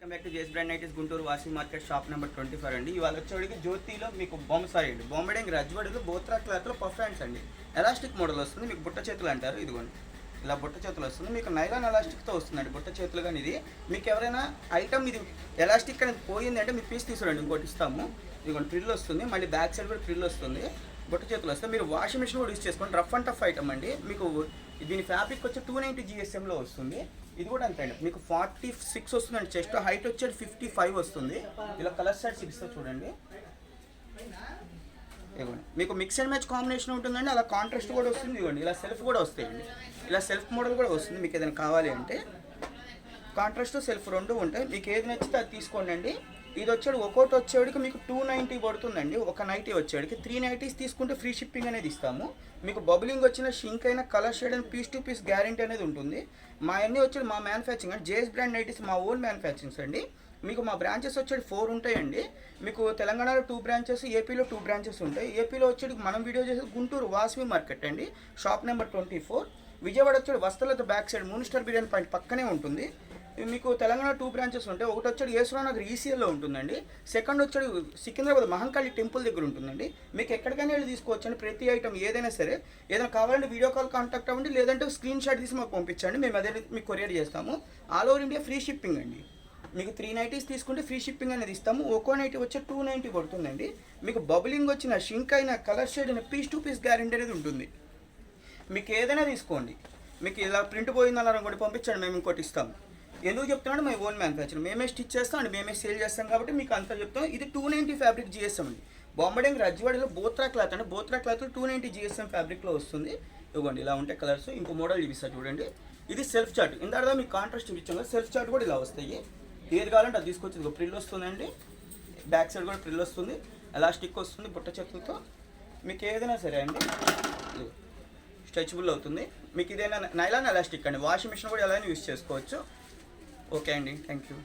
Welcome back to JS brand nighties Guntur washing market shop number 24 అండి. ఇవాళ వచ్చేవాడికి జ్యోతిలో మీకు బొమ్మడింగ్ రజ్వడిలో బోత్రా క్లాత్లో పఫ్ హ్యాండ్స్ అండి. ఎలాస్టిక్ మోడల్ వస్తుంది, మీకు బుట్ట చేతులు అంటారు. ఇదిగోండి ఇలా బుట్ట చేతులు వస్తుంది, మీకు నైలాన్ ఎలాస్టిక్తో వస్తుందండి బుట్ట చేతులు. కానీ మీకు ఎవరైనా ఐటమ్ ఇది ఎలాస్టిక్ అనేది పోయింది అంటే మీరు పీస్ తీసుకురండి, ఇంకోటి ఇస్తాము. ఇదిగోండి ఫ్రిల్ వస్తుంది, మళ్ళీ బ్యాక్ సైడ్ కూడా ఫ్రిల్ వస్తుంది, బుట్ట చేతులు వస్తాయి. మీరు వాషింగ్ మిషన్ కూడా యూజ్ చేసుకోండి, రఫ్ అండ్ టఫ్ ఐటమ్ అండి. మీకు దీని ఫ్యాబ్రిక్ వచ్చి 290 GSMలో వస్తుంది. ఇది కూడా అంతే అండి, మీకు 46 వస్తుందండి. చెస్ట్ హైట్ వచ్చేది 55 వస్తుంది. ఇలా కలర్ షర్ట్స్ ఇస్తా చూడండి. ఇవ్వండి మీకు మిక్స్ అండ్ మ్యాచ్ కాంబినేషన్ ఉంటుందండి, అలా కాంట్రాస్ట్ కూడా వస్తుంది. ఇవ్వండి ఇలా సెల్ఫ్ కూడా వస్తాయండి, ఇలా సెల్ఫ్ మోడల్ కూడా వస్తుంది. మీకు ఏదైనా కావాలి అంటే కాంట్రాస్ట్ సెల్ఫ్ రెండు ఉంటాయి, మీకు ఏది నచ్చితే అది తీసుకోండి అండి. ఇది వచ్చేది ఒక్కోటి వచ్చేవాడికి మీకు 290 పడుతుందండి. ఒక నైటీ వచ్చేవాడికి 3 నైటీస్ తీసుకుంటే ఫ్రీ షిప్పింగ్ అనేది ఇస్తాము. మీకు బబులింగ్ వచ్చిన షింక్ అయినా కలర్ షేడ్ అని పీస్ టు పీస్ గ్యారంటీ అనేది ఉంటుంది. మా అన్నీ వచ్చేది మా మ్యానుఫ్యాక్చరింగ్ అండి. జేఎస్ బ్రాండ్ నైటీస్ మా ఓన్ మ్యానుఫ్యాక్చరింగ్స్ అండి. మీకు మా బ్రాంచెస్ వచ్చేది 4 ఉంటాయండి. మీకు తెలంగాణలో 2 బ్రాంచెస్, ఏపీలో 2 బ్రాంచెస్ ఉంటాయి. ఏపీలో వచ్చేది మనం వీడియో చేసేది గుంటూరు వాసవి మార్కెట్ అండి, షాప్ నెంబర్ 24. విజయవాడ వచ్చేది వస్తలత back side 3 star biryani point పక్కనే ఉంటుంది. మీకు తెలంగాణ 2 బ్రాంచెస్ ఉంటాయి. ఒకటి వచ్చేది యేసరావు నగర్ ఈసీఎల్లో ఉంటుందండి. సెకండ్ వచ్చేది సికింద్రాబాద్ మహంకాళి టెంపుల్ దగ్గర ఉంటుందండి. మీకు ఎక్కడికైనా వెళ్ళి తీసుకోవచ్చండి. ప్రతి ఐటమ్ ఏదైనా సరే, ఏదైనా కావాలంటే వీడియో కాల్ కాంటాక్ట్ అవ్వండి, లేదంటే స్క్రీన్ షాట్ తీసి మాకు పంపించండి, మేము అదే మీకు కొరియర్ చేస్తాము. All over India free shipping అండి. మీకు 3 నైటీస్ తీసుకుంటే ఫ్రీ షిప్పింగ్ అనేది ఇస్తాము. ఒక్కో నైటీ వచ్చి 290 పడుతుందండి. మీకు బబులింగ్ వచ్చిన షింక్ అయినా కలర్ షేడ్ అయినా పీస్ టు పీస్ గ్యారెంటీ అనేది ఉంటుంది. మీకు ఏదైనా తీసుకోండి. మీకు ఇలా ప్రింట్ పోయిందన్నారు కూడా పంపించండి, మేము ఇంకోటి ఇస్తాము. ఎందుకు చెప్తున్నాడు, మై ఓన్ మ్యానుఫ్యాక్చర్, మేమే స్టిచ్ చేస్తాం అండి, మేమే సేల్ చేస్తాం కాబట్టి మీకు అంతా చెప్తాం. ఇది 290 ఫ్యాబ్రిక్ GSM అండి. బొమ్మడింగ్ రజ్వాడిలో బోత్రా క్లాత్ అండి. బోత్రా క్లాత్ 290 GSM ఫ్యాబ్రిక్లో వస్తుంది. ఇవ్వండి ఇలా ఉంటాయి కలర్స్. ఇంకో మోడల్ చూపిస్తా చూడండి. ఇది సెల్ఫ్ చార్ట్, ఇందాక మీకు కాంట్రాస్ట్ చూపించాం కదా, సెల్ఫ్ చార్ట్ కూడా ఇలా వస్తాయి. ఏది కావాలంటే అది తీసుకొచ్చి ఇదిగో ప్రిల్ వస్తుందండి, బ్యాక్ సైడ్ కూడా ప్రిల్ వస్తుంది, ఎలాస్టిక్ వస్తుంది బుట్ట చేతులతో. మీకు ఏదైనా సరే అండి స్ట్రెచబుల్ అవుతుంది. మీకు ఇదైనా నైలాన్ ఎలాస్టిక్ అండి. వాషింగ్ మిషన్ కూడా ఎలా యూజ్ చేసుకోవచ్చు. ఓకే అండి, థ్యాంక్ యూ.